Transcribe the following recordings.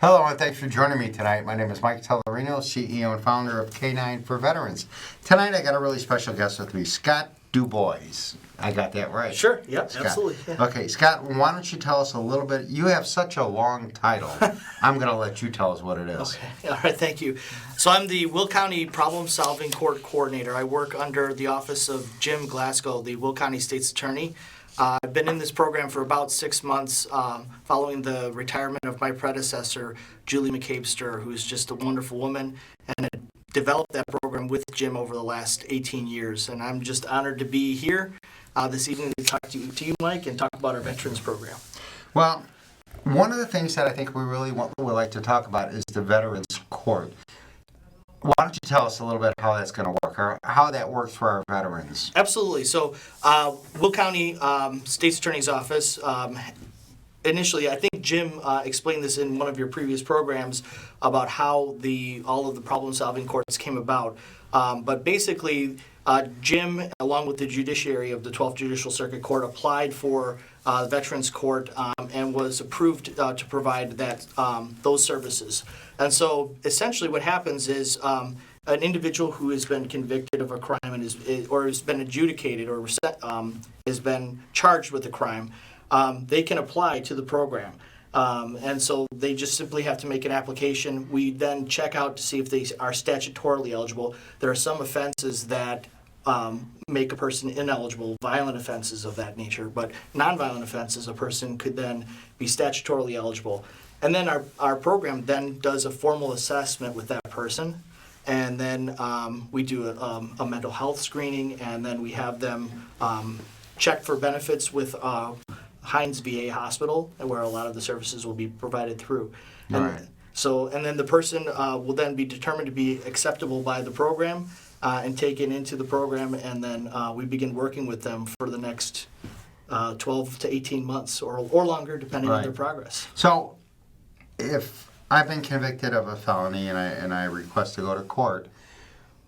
Hello, and thanks for joining me tonight. My name is Mike Tellerino, CEO and founder of K9 for Veterans. Tonight I got a really special guest with me, Scott DuBois. I got that right. Sure, yep, Scott. absolutely. Yeah. Okay, Scott, why don't you tell us a little bit? You have such a long title. I'm going to let you tell us what it is. Okay, all right, thank you. So I'm the Will County Problem Solving Court Coordinator. I work under the office of Jim Glasgow, the Will County State's Attorney. I've been in this program for about 6 months following the retirement of my predecessor, Julie McCabester, who's just a wonderful woman, and developed that program with Jim over the last 18 years. And I'm just honored to be here this evening to talk to you, Mike, and talk about our veterans program. Well, one of the things that I think we really would like to talk about is the Veterans Court. Why don't you tell us a little bit how that's going to work, or how that works for our veterans? Absolutely. So, Will County State's Attorney's Office, initially, I think Jim explained this in one of your previous programs about how all of the problem-solving courts came about. But basically, Jim, along with the judiciary of the 12th Judicial Circuit Court, applied for the Veterans Court and was approved to provide those services. And so essentially what happens is an individual who has been convicted of a crime and or has been adjudicated or has been charged with a crime, they can apply to the program. And so they just simply have to make an application. We then check out to see if they are statutorily eligible. There are some offenses that make a person ineligible, violent offenses of that nature, but nonviolent offenses, a person could then be statutorily eligible. And then our program then does a formal assessment with that person, and then we do a mental health screening, and then we have them check for benefits with Hines VA Hospital, where a lot of the services will be provided through. All And right. and then the person will then be determined to be acceptable by the program and taken into the program, and then we begin working with them for the next 12 to 18 months or longer, depending on their progress. So, if I've been convicted of a felony and I request to go to court,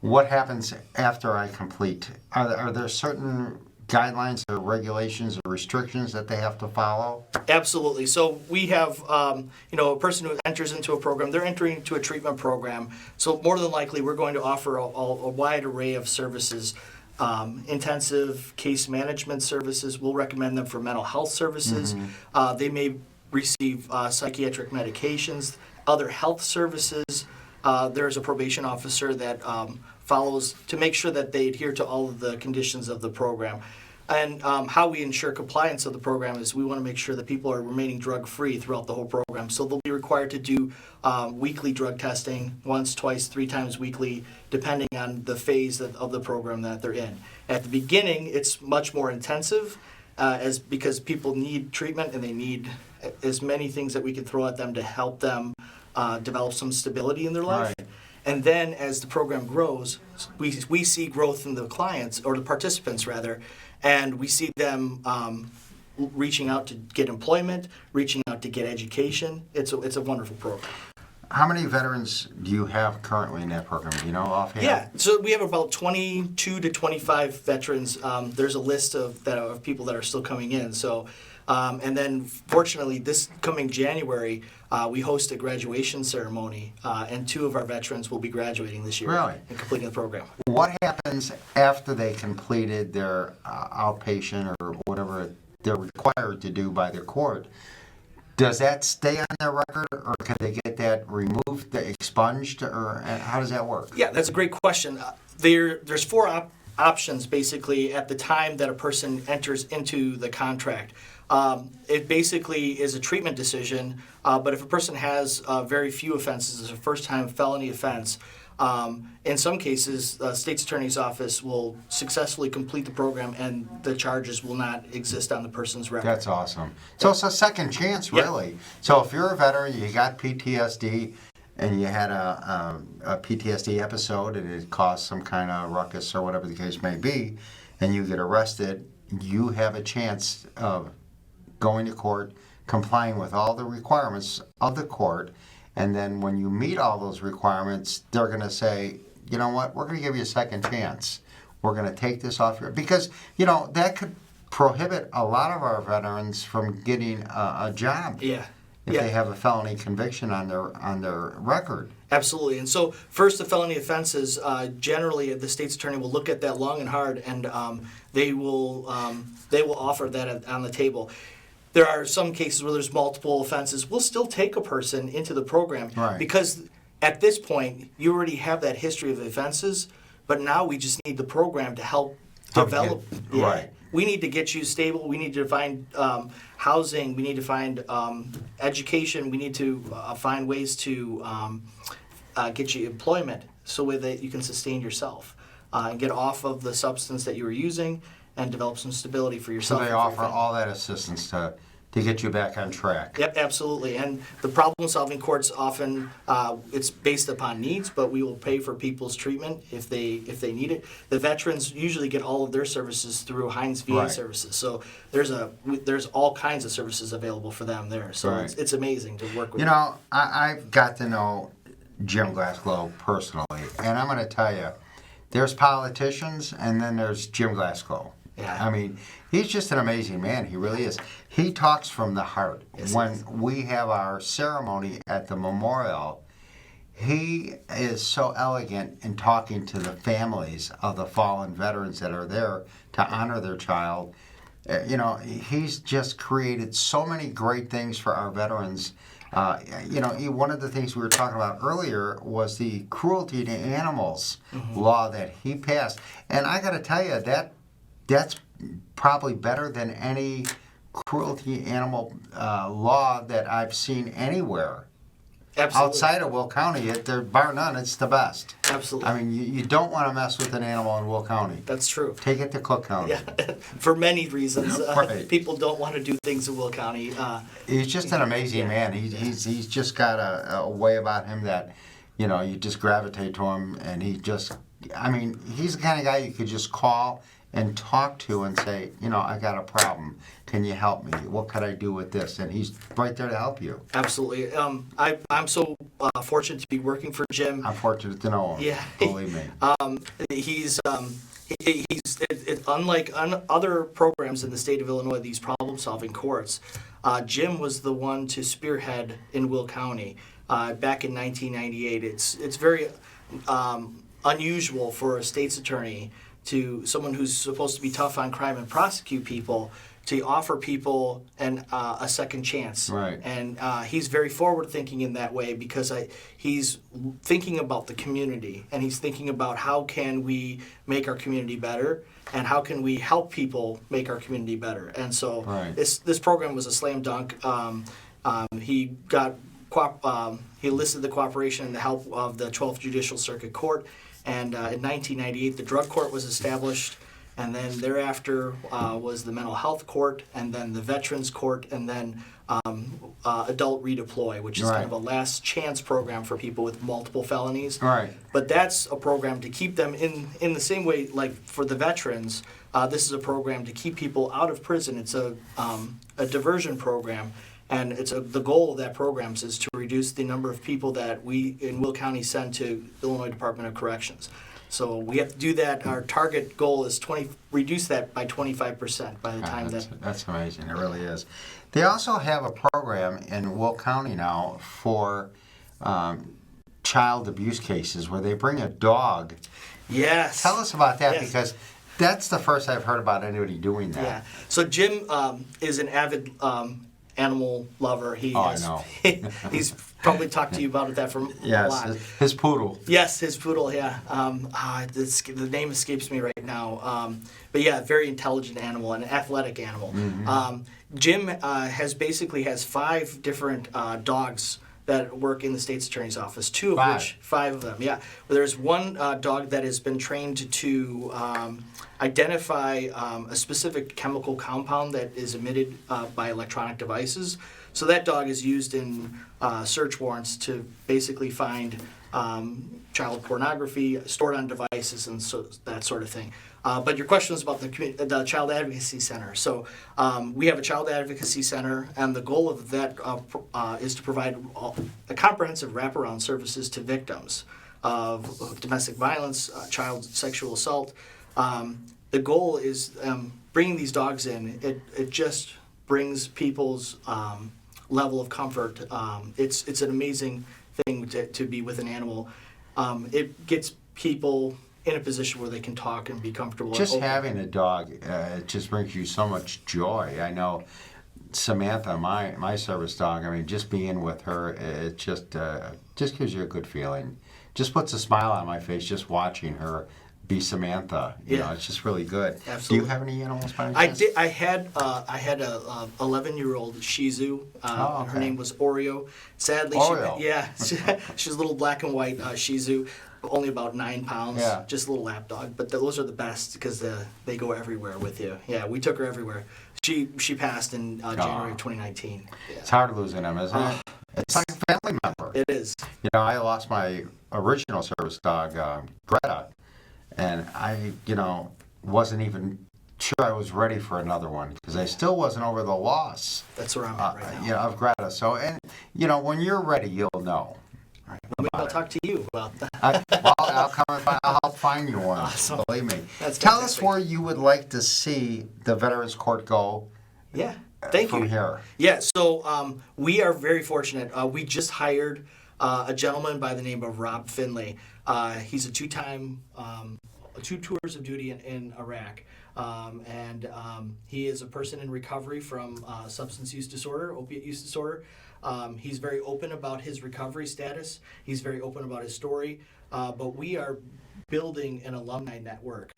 what happens after I complete? Are there certain guidelines or regulations or restrictions that they have to follow? Absolutely. So we have, a person who enters into a program, they're entering into a treatment program. So more than likely, we're going to offer a wide array of services. Intensive case management services. We'll recommend them for mental health services. Mm-hmm. They may receive psychiatric medications, other health services. There's a probation officer that follows to make sure that they adhere to all of the conditions of the program. And how we ensure compliance of the program is we want to make sure that people are remaining drug-free throughout the whole program. So they'll be required to do weekly drug testing, once, twice, 3 times weekly, depending on the phase of the program that they're in. At the beginning, it's much more intensive because people need treatment and they need as many things that we can throw at them to help them develop some stability in their life. Right. And then as the program grows, we see growth in the clients, or the participants rather, and we see them reaching out to get employment, reaching out to get education. It's a wonderful program. How many veterans do you have currently in that program? Do you know offhand? Yeah, so we have about 22 to 25 veterans. There's a list of people that are still coming in. So, and then fortunately, this coming January, we host a graduation ceremony, and 2 of our veterans will be graduating this year. Really? And completing the program. What happens after they completed their outpatient or whatever they're required to do by their court? Does that stay on their record, or can they get that removed, expunged, or how does that work? Yeah, that's a great question. There's 4 options basically at the time that a person enters into the contract. It basically is a treatment decision, but if a person has very few offenses, it's a first-time felony offense, in some cases, the State's Attorney's Office will successfully complete the program and the charges will not exist on the person's record. That's awesome. So it's a second chance, really. Yeah. So if you're a veteran, you got PTSD, and you had a PTSD episode, and it caused some kind of ruckus or whatever the case may be, and you get arrested, you have a chance of going to court, complying with all the requirements of the court, and then when you meet all those requirements, they're going to say, you know what, we're going to give you a second chance. We're going to take this off your... Because, that could prohibit a lot of our veterans from getting a job. Yeah. if Yeah. they have a felony conviction on their record. Absolutely. And so, first, the felony offenses, generally, the state's attorney will look at that long and hard, and they will offer that on the table. There are some cases where there's multiple offenses. We'll still take a person into the program Right. because at this point, you already have that history of offenses, but now we just need the program to help develop. Right. We need to get you stable. We need to find housing. We need to find education. We need to find ways to get you employment so that you can sustain yourself and get off of the substance that you were using and develop some stability for So yourself. they and for your offer family. all that assistance to get you back on track. Yep, absolutely. And the problem-solving courts often, it's based upon needs, but we will pay for people's treatment if they need it. The veterans usually get all of their services through Heinz VA Right. services. So there's all kinds of services available for them there. So Right. it's amazing to work with. You know, I've got to know Jim Glasgow personally, and I'm going to tell you, there's politicians and then there's Jim Glasgow. Yeah. I mean, he's just an amazing man. He really is. He talks from the heart. Yes, When we have our ceremony at the memorial, he is so elegant in talking to the families of the fallen veterans that are there to honor their child. You know, he's just created so many great things for our veterans. You know, one of the things we were talking about earlier was the cruelty to animals law that he passed. And I got to tell you, that's probably better than any cruelty animal law that I've seen anywhere. Absolutely. Outside of Will County, bar none, it's the best. Absolutely. I mean, you don't want to mess with an animal in Will County. That's true. Take it to Cook County. Yeah, for many reasons. Right. People don't want to do things in Will County. He's just an amazing man. He's just got a way about him that, you know, you just gravitate to him, and he's the kind of guy you could just call and talk to and say, you know, I got a problem. Can you help me? What could I do with this? And he's right there to help you. Absolutely. I'm so fortunate to be working for Jim. I'm fortunate to know him. Yeah. Believe me. He's unlike other programs in the state of Illinois, these problem-solving courts. Jim was the one to spearhead in Will County back in 1998. It's very unusual for a state's attorney someone who's supposed to be tough on crime and prosecute people to offer people a second chance. Right. And he's very forward-thinking in that way because he's thinking about the community, and he's thinking about how can we make our community better, and how can we help people make our community better. And so Right. this program was a slam dunk. He enlisted the cooperation and the help of the 12th Judicial Circuit Court, and in 1998 the drug court was established. And then thereafter was the mental health court, and then the veterans court, and then adult redeploy, which is Right. kind of a last chance program for people with multiple felonies. Right. But that's a program to keep them in the same way, like for the veterans, this is a program to keep people out of prison. It's a diversion program, and the goal of that program is to reduce the number of people that we in Will County send to Illinois Department of Corrections. So we have to do that. Our target goal is reduce that by 25% by the time That's amazing. It really is. They also have a program in Will County now for child abuse cases where they bring a dog. Yes. Tell us about that, Yes. because that's the first I've heard about anybody doing that. Yeah. So Jim is an avid animal lover. I know. He's probably talked to you about that for a Yes, lot. his poodle. Yes, his poodle. Yeah. The name escapes me right now. But yeah, very intelligent animal, an athletic animal. Mm-hmm. Jim has 5 different dogs that work in the state's attorney's office. 2 of which, 5 of them. Yeah. There's one dog that has been trained to identify a specific chemical compound that is emitted by electronic devices. So that dog is used in search warrants to basically find child pornography stored on devices and that sort of thing. But your question was about the Child Advocacy Center. So we have a Child Advocacy Center, and the goal of that is to provide a comprehensive wraparound services to victims of domestic violence, child sexual assault. The goal is bringing these dogs in. It just brings people's level of comfort. It's an amazing thing to be with an animal. It gets people in a position where they can talk and be comfortable. Just and open. having a dog, it just brings you so much joy. I know Samantha, my service dog, I mean, just being with her, it just gives you a good feeling. Just puts a smile on my face just watching her be Samantha. You know, it's just really good. Absolutely. Do you have any animals by any I chance? did. I had a 11-year-old Shih Tzu. Okay. Her name was Oreo. Sadly, Oreo. she's a little black and white Shih Tzu, only about 9 pounds. Yeah. Just a little lap dog. But those are the best because they go everywhere with you. Yeah, we took her everywhere. She passed in January of 2019. Yeah. It's hard losing them, isn't it? It's like a family member. It is. You know, I lost my original service dog, Greta, and I, wasn't even sure I was ready for another one because I still wasn't over the loss. That's where I'm at right now. Of Greta. So, and when you're ready, you'll know. Well, maybe I'll talk to you about that. I'll come and I'll find you one. Awesome. Believe me. That's Tell us fantastic. where you would like to see the Veterans Court go. Yeah. Thank from you. here. Yeah, so we are very fortunate. We just hired a gentleman by the name of Rob Finley. He's a two-time, 2 tours of duty in Iraq. And he is a person in recovery from substance use disorder, opiate use disorder. He's very open about his recovery status. He's very open about his story. But we are building an alumni network.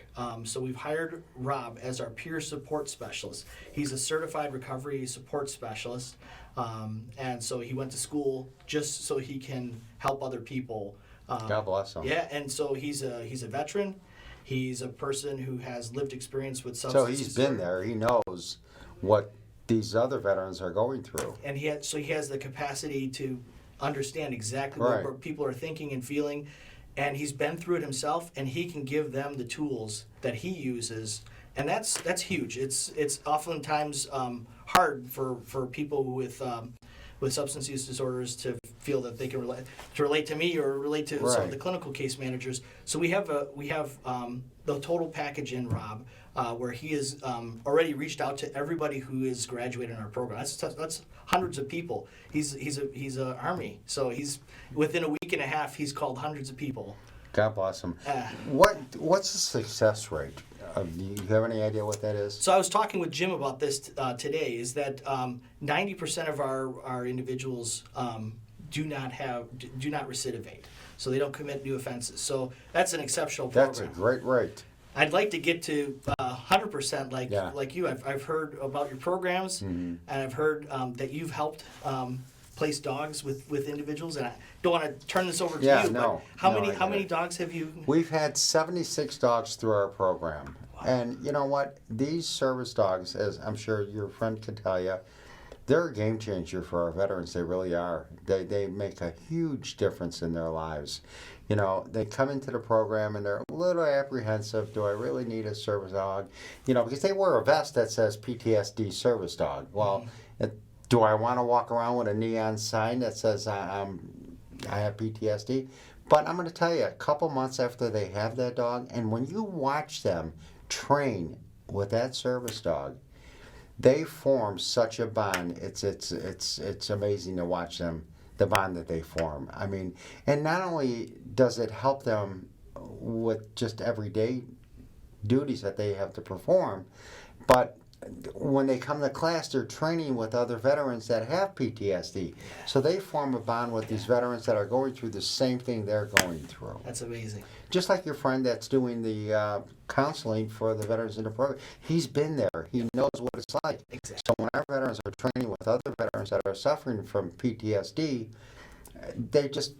So we've hired Rob as our peer support specialist. He's a certified recovery support specialist. And so he went to school just so he can help other people. God bless him. Yeah, and so he's a veteran. He's a person who has lived experience with So substance he's disorder. been there. He knows what these other veterans are going through. And he has the capacity to understand exactly Right. what people are thinking and feeling. And he's been through it himself, and he can give them the tools that he uses, and that's huge. It's oftentimes hard for people with substance use disorders to feel that they can relate to me or relate to some of Right. the clinical case managers. So we have the total package in Rob, where he has already reached out to everybody who is graduating our program. That's hundreds of people. He's a army, so he's within a week and a half he's called hundreds of people. God bless him. What's the success rate? Do you have any idea what that is? So I was talking with Jim about this today. Is that 90% of our individuals do not recidivate, so they don't commit new offenses. So that's an exceptional program. That's a great rate. I'd like to get to 100% like you. I've heard about your programs, Mm-hmm. and I've heard that you've helped place dogs with individuals. And I don't want to turn this over to you, no. but No, I how get many it. dogs have you? We've had 76 dogs through our program. Wow. And you know what? These service dogs, as I'm sure your friend can tell you, they're a game changer for our veterans. They really are. They make a huge difference in their lives. They come into the program and they're a little apprehensive. Do I really need a service dog? Because they wear a vest that says PTSD service dog. Well, do I want to walk around with a neon sign that says I have PTSD? But I'm going to tell you, a couple months after they have that dog, and when you watch them train with that service dog, they form such a bond. It's amazing to watch them, the bond that they form. I mean, and not only does it help them with just everyday duties that they have to perform, but when they come to class, they're training with other veterans that have PTSD. So they form a bond with these veterans that are going through the same thing they're going through. That's amazing. Just like your friend that's doing the counseling for the veterans in the program. He's been there. He knows what it's like. Exactly. So when our veterans are training with other veterans that are suffering from PTSD,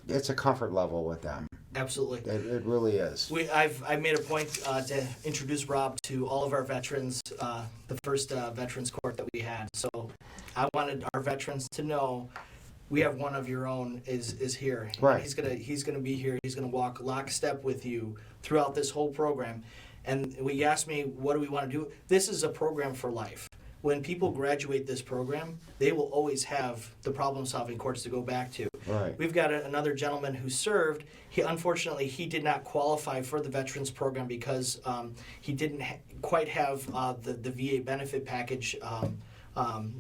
it's a comfort level with them. Absolutely. It really is. I made a point to introduce Rob to all of our veterans, the first veterans court that we had. So I wanted our veterans to know we have one of your own is here. Right. He's gonna be here. He's gonna walk lockstep with you throughout this whole program. And when you asked me what do we want to do, this is a program for life. When people graduate this program, they will always have the problem-solving courts to go back to. Right. We've got another gentleman who served. Unfortunately, he did not qualify for the veterans program because he didn't quite have the VA benefit package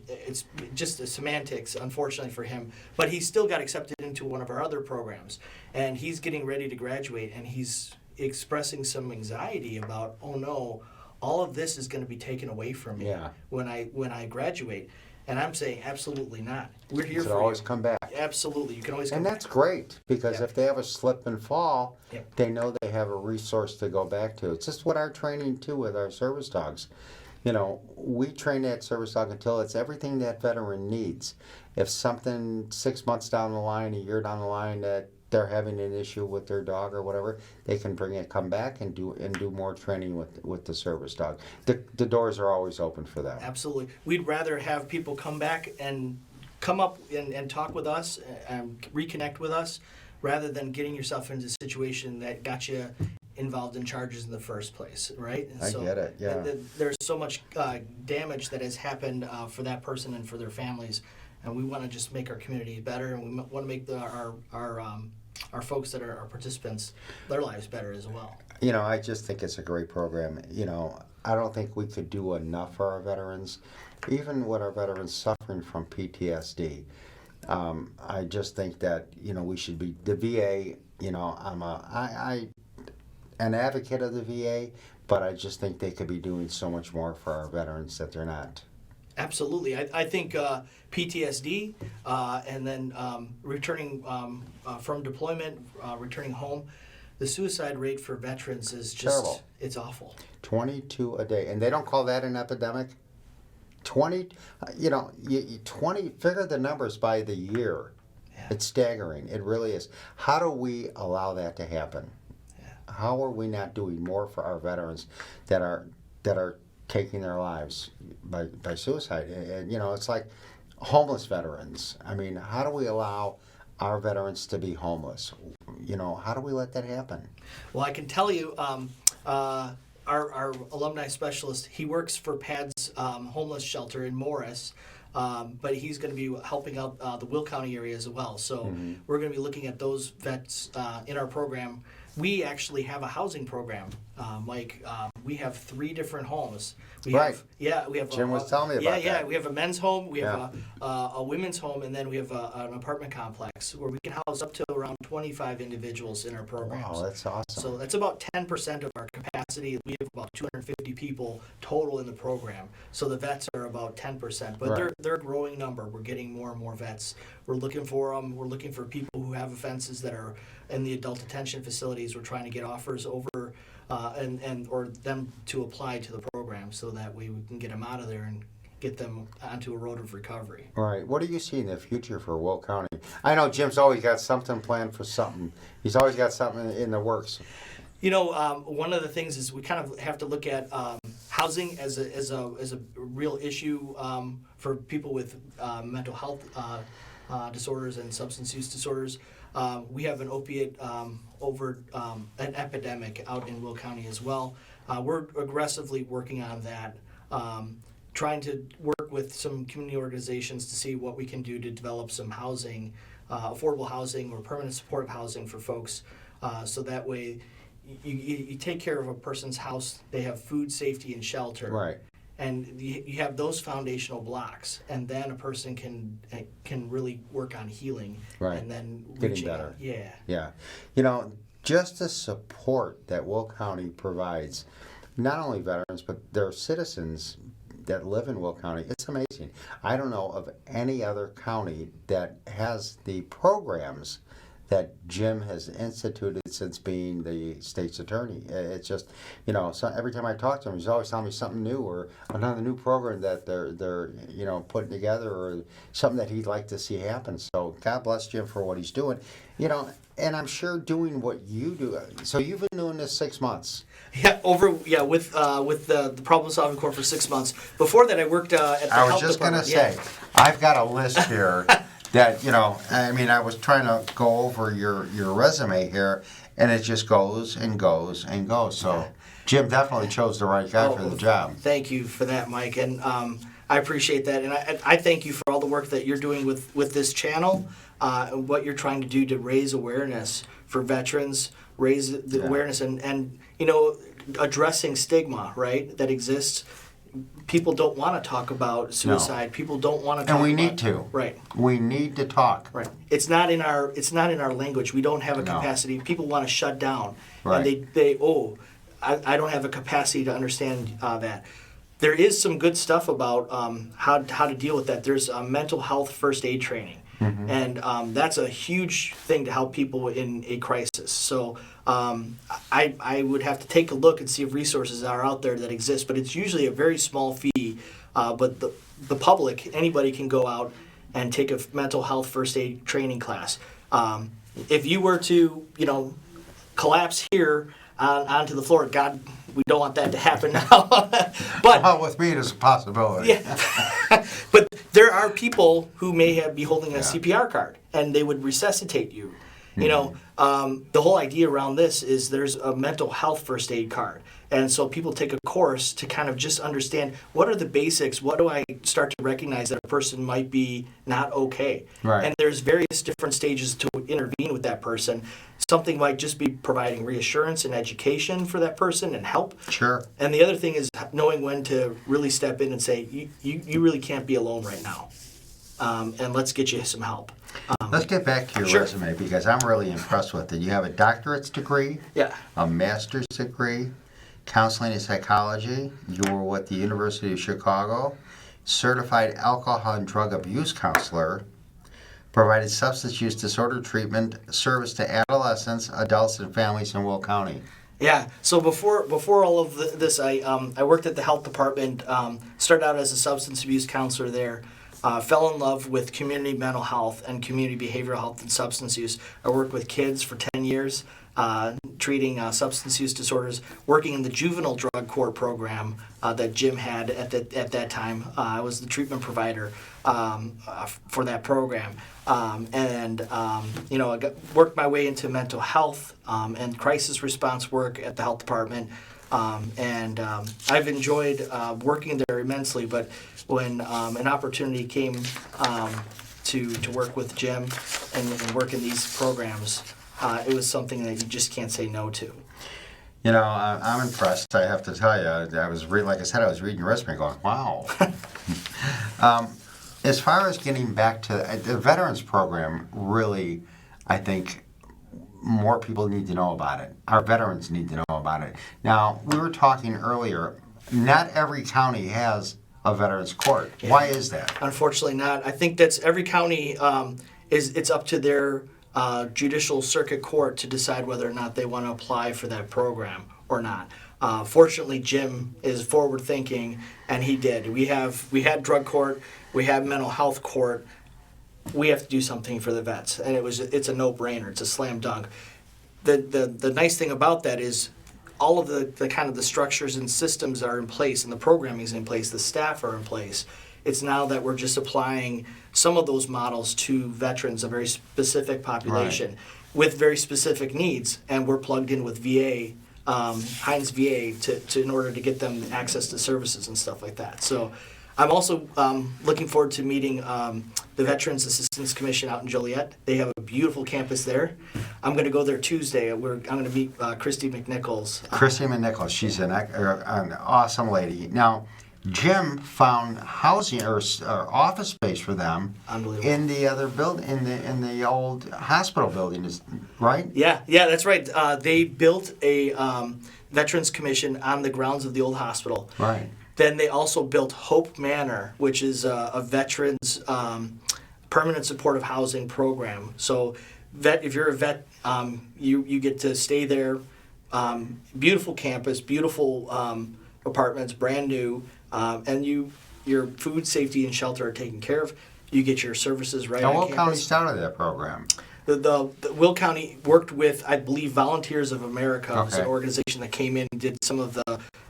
It's just the semantics, unfortunately for him. But he still got accepted into one of our other programs, and he's getting ready to graduate, and he's expressing some anxiety about, oh no, all of this is going to be taken away from me when I graduate. And I'm saying, absolutely not. We're here for you. Always come back. Absolutely, you can always come back. And that's great, because if they have a slip and fall, they know they have a resource to go back to. It's just what our training too with our service dogs. You know, we train that service dog until it's everything that veteran needs. If something 6 months down the line, a year down the line, that they're having an issue with their dog or whatever, they can come back and do more training with the service dog. The doors are always open for that. Absolutely. We'd rather have people come back and come up and talk with us and reconnect with us, rather than getting yourself into a situation that got you involved in charges in the first place, right? I get it, yeah. There's so much damage that has happened for that person and for their families, and we want to just make our community better, and we want to make our folks that are our participants, their lives better as well. You know, I just think it's a great program. You know, I don't think we could do enough for our veterans, even with our veterans suffering from PTSD. I just think that, you know, we should be, the VA, you know, I'm an advocate of the VA, but I just think they could be doing so much more for our veterans that they're not. Absolutely. I think PTSD and then returning from deployment, returning home, the suicide rate for veterans is just terrible. It's awful. 22 a day. And they don't call that an epidemic? 20, you know, 20, figure the numbers by the year. Yeah. It's staggering. It really is. How do we allow that to happen? Yeah. How are we not doing more for our veterans that are taking their lives by suicide? And you know, it's like homeless veterans. I mean, how do we allow our veterans to be homeless? You know, how do we let that happen? Well, I can tell you, our alumni specialist, he works for PAD's homeless shelter in Morris, but he's going to be helping out the Will County area as well. So we're going to be looking at those vets in our program. We actually have a housing program, Mike. We have 3 different homes. We have Jim was telling me about that. We have a men's home, we have a women's home, and then we have an apartment complex where we can house up to around 25 individuals in our programs. Wow, that's awesome. So that's about 10% of our capacity. We have about 250 people total in the program. So the vets are about 10%, but they're a growing number. We're getting more and more vets. We're looking for them. We're looking for people who have offenses that are in the adult detention facilities. We're trying to get offers over or them to apply to the program so that we can get them out of there and get them onto a road of recovery. All right. What do you see in the future for Will County? I know Jim's always got something planned for something. He's always got something in the works. You know, one of the things is we kind of have to look at housing as a real issue for people with mental health disorders and substance use disorders. We have an opiate an epidemic out in Will County as well. We're aggressively working on that, trying to work with some community organizations to see what we can do to develop some housing, affordable housing or permanent supportive housing for folks, so that way you take care of a person's house, they have food, safety, and shelter. Right. And you have those foundational blocks, and then a person can really work on healing, and then getting better. Yeah. You know, just the support that Will County provides, not only veterans but their citizens that live in Will County, it's amazing. I don't know of any other county that has the programs that Jim has instituted since being the state's attorney. It's just, you know, so every time I talk to him, he's always telling me something new or another new program that they're you know, putting together or something that he'd like to see happen. So God bless Jim for what he's doing. You know, and I'm sure doing what you do. So you've been doing this 6 months. With the Problem Solving Corps for 6 months. Before that, I worked at the health department. I was just going to say, I've got a list here. That, you know, I mean, I was trying to go over your resume here, and it just goes and goes and goes. So Jim definitely chose the right guy for the job. Thank you for that, Mike, and I appreciate that. And I thank you for all the work that you're doing with this channel and what you're trying to do to raise awareness for veterans, raise the awareness and, you know, addressing stigma, right, that exists. people don't want to talk about suicide. People don't want to talk And we about, need to. Right. We need to talk. Right. It's not in our language. We don't have a No. capacity. People want to shut down. Right. And I don't have a capacity to understand that. There is some good stuff about how to deal with that. There's mental health first aid training. Mm-hmm. And that's a huge thing to help people in a crisis. So I would have to take a look and see if resources are out there that exist. But it's usually a very small fee. But the public, anybody can go out and take a mental health first aid training class. If you were to, collapse here onto the floor, God, we don't want that to happen now. But Well, with me, it is a possibility. yeah. But there are people who may be holding a CPR card, and they would resuscitate you. The whole idea around this is there's a mental health first aid card. And so people take a course to kind of just understand what are the basics, what do I start to recognize that a person might be not okay. Right. And there's various different stages to intervene with that person. Something might just be providing reassurance and education for that person and help. Sure. And the other thing is knowing when to really step in and say, you really can't be alone right now. And let's get you some help. Let's get back to your Sure. resume, because I'm really impressed with it. You have a doctorate's degree, Yeah. a master's degree, counseling and psychology. You were with the University of Chicago, certified alcohol and drug abuse counselor, provided substance use disorder treatment, service to adolescents, adults, and families in Will County. Yeah. So before all of this, I worked at the health department. Started out as a substance abuse counselor there. Fell in love with community mental health and community behavioral health and substance use. I worked with kids for 10 years, treating substance use disorders, working in the juvenile drug court program that Jim had at that time. I was the treatment provider for that program. I worked my way into mental health and crisis response work at the health department. I've enjoyed working there immensely, but when an opportunity came to work with Jim and work in these programs, it was something that you just can't say no to. I'm impressed, I have to tell you. I was like I said, I was reading your resume going, wow. As far as getting back to the veterans program, really, I think more people need to know about it. Our veterans need to know about it. Now, we were talking earlier, not every county has a veterans court. Yeah. Why is that? Unfortunately not. I think that's every county it's up to their judicial circuit court to decide whether or not they want to apply for that program or not. Fortunately, Jim is forward thinking, and he did. We had drug court, we had mental health court. We have to do something for the vets, and it's a no-brainer. It's a slam dunk. The nice thing about that is all of the kind of the structures and systems are in place, and the programming is in place. The staff are in place. It's now that we're just applying some of those models to veterans, a very specific population with very specific needs, and we're plugged in with VA, Heinz VA, in order to get them access to services and stuff like that. So I'm also looking forward to meeting the Veterans Assistance Commission out in Joliet. They have a beautiful campus there. I'm going to go there Tuesday. I'm going to meet Christy McNichols. Christy McNichols, she's an awesome lady. Now, Jim found housing or office space for them in the other building, in the old hospital building, right? Yeah, that's right. They built a Veterans Commission on the grounds of the old hospital. Right. Then they also built Hope Manor, which is a veterans permanent supportive housing program. So if you're a vet, you get to stay there. Beautiful campus, beautiful apartments, brand new, and your food, safety, and shelter are taken care of. You get your services right on Now, campus. what county started that program? The Will County worked with, I believe, Volunteers of America. Okay. It's an organization that came in and did some of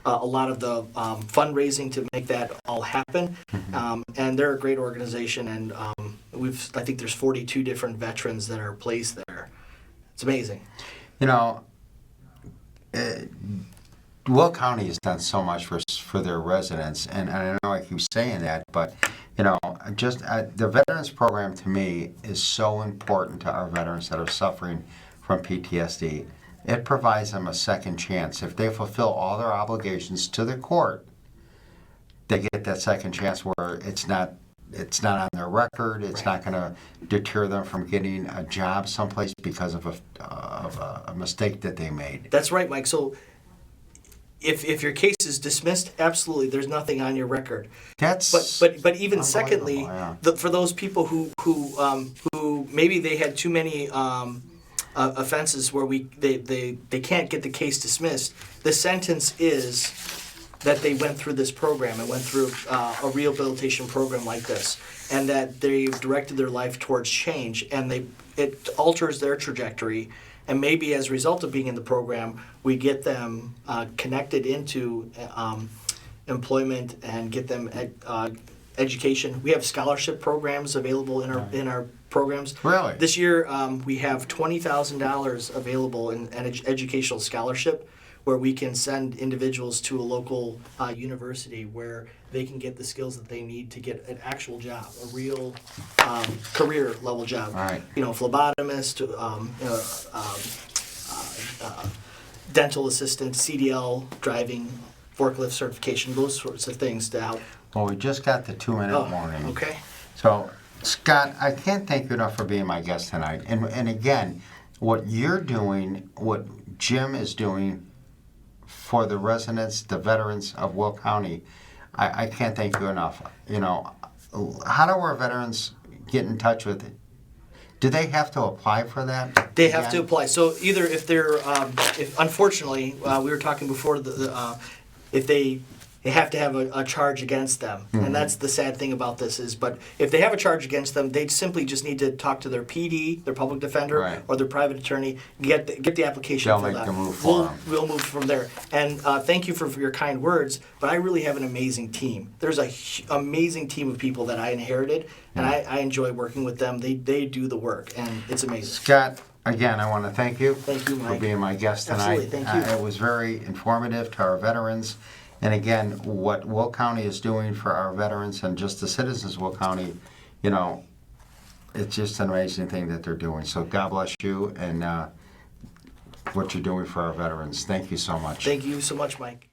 a lot of the fundraising to make that all happen. Mm-hmm. And they're a great organization, and I think there's 42 different veterans that are placed there. It's amazing. Will County has done so much for their residents, and I know I keep saying that, but the veterans program to me is so important to our veterans that are suffering from PTSD. It provides them a second chance. If they fulfill all their obligations to the court, they get that second chance where it's not on their record. It's not going to deter them from getting a job someplace because of a mistake that they made. That's right, Mike. So if your case is dismissed, absolutely, there's nothing on your record. But even secondly, yeah. for those people who maybe they had too many offenses where they can't get the case dismissed, the sentence is that they went through this program and went through a rehabilitation program like this, and that they've directed their life towards change, and it alters their trajectory. And maybe as a result of being in the program, we get them connected into employment and get them education. We have scholarship programs available in our programs. Really? This year, we have $20,000 available in an educational scholarship, where we can send individuals to a local university where they can get the skills that they need to get an actual job, a real career level job. Right. Phlebotomist, dental assistant, CDL, driving, forklift certification, those sorts of things to help. Well, we just got the 2-minute warning. Okay. So, Scott, I can't thank you enough for being my guest tonight. And again, what you're doing, what Jim is doing for the residents, the veterans of Will County, I can't thank you enough. How do our veterans get in touch with it? Do they have to apply for that? They have to apply. So either if they're, if unfortunately, we were talking before, if they have to have a charge against them, and that's the sad thing about this is. But if they have a charge against them, they simply just need to talk to their PD, their public defender, Right. or their private attorney. Get the application. They'll filled make out. the move for them. We'll move from there. And thank you for your kind words. But I really have an amazing team. There's a amazing team of people that I inherited, and I enjoy working with them. They do the work, and it's amazing. Scott, again, I want to thank you. Thank you, Mike. For being my guest tonight. Absolutely, thank you. It was very informative to our veterans. And again, what Will County is doing for our veterans and just the citizens of Will County, it's just an amazing thing that they're doing. So God bless you and what you're doing for our veterans. Thank you so much. Thank you so much, Mike.